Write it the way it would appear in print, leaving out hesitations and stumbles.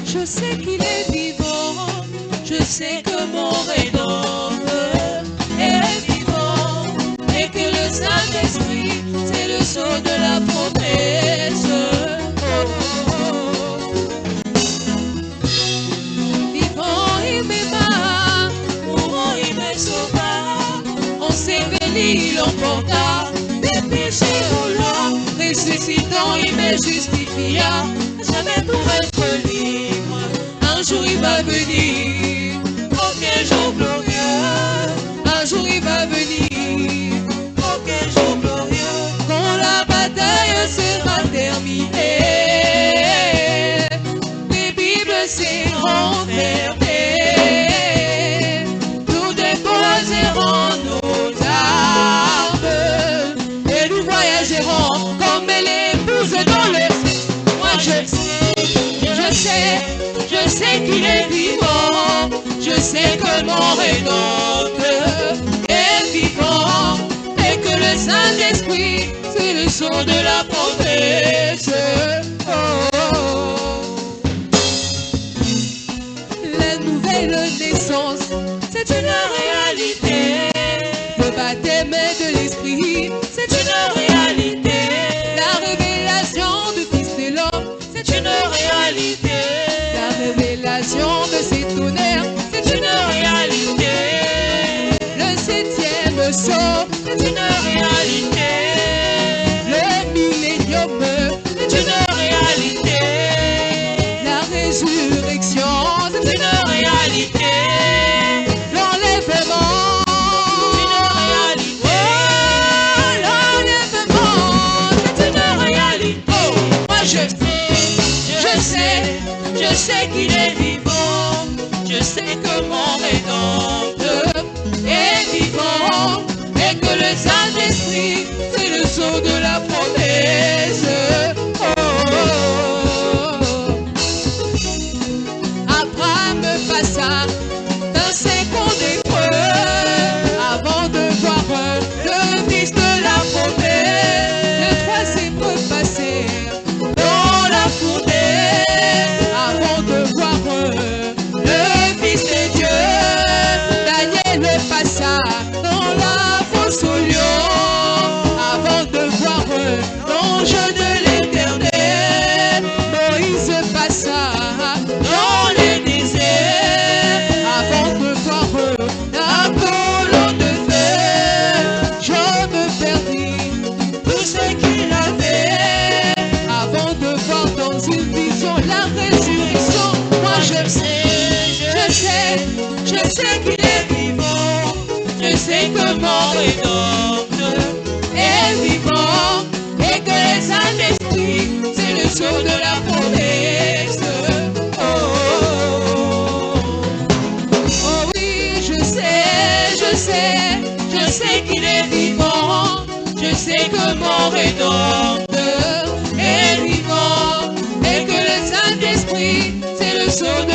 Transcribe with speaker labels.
Speaker 1: je sais qu'il est vivant, je sais que mon Rédempteur est vivant, et que le Saint-Esprit, c'est le sceau de la promesse. Vivant, il m'aima, mourant, il me sauva, on s'éveilla, il emporta mes péchés au loin, ressuscitant, il me justifia. Jamais pour être libre, un jour il va venir. Oh quel jour glorieux, un jour il va venir. Oh quel jour glorieux, quand la bataille sera terminée, les Bibles seront fermées, nous déposerons nos armes et nous voyagerons comme l'épouse dans le je sais qu'il est vivant, je sais que mon Rédempteur est vivant, et que le Saint-Esprit, c'est le sceau de la promesse. La nouvelle naissance, c'est une réalité. Le baptême de l'Esprit, c'est une réalité. La révélation du Fils de l'homme, c'est une réalité. La révélation de cet honneur, c'est une réalité. Le 7e sceau, c'est une réalité. Le millénium, c'est une réalité. La résurrection, c'est une réalité. L'enlèvement, c'est une réalité. Oh, l'enlèvement, c'est une réalité. Oh, moi je sais qu'il est vivant, je sais que mon Rédempteur est vivant, et que le Saint-Esprit, c'est le sceau de la promesse. Abraham passa d'un second épreuve avant de voir le Fils de la promesse. Le 3 épreuves passèrent dans la fournaise avant de voir le Fils de Dieu. Daniel passa dans la fosse au lion avant de voir l'ange de l'Éternel. Moïse passa dans le désert avant de voir la colonne de feu. Je me perdis tout ce qu'il avait avant de voir dans une vision la résurrection. Moi je sais qu'il est vivant, je sais que mon Rédempteur est vivant, et que le Saint-Esprit, c'est le sceau de la promesse. Oh oui, je sais qu'il est vivant, je sais que mon Rédempteur est vivant, et que le Saint-Esprit, c'est le sceau de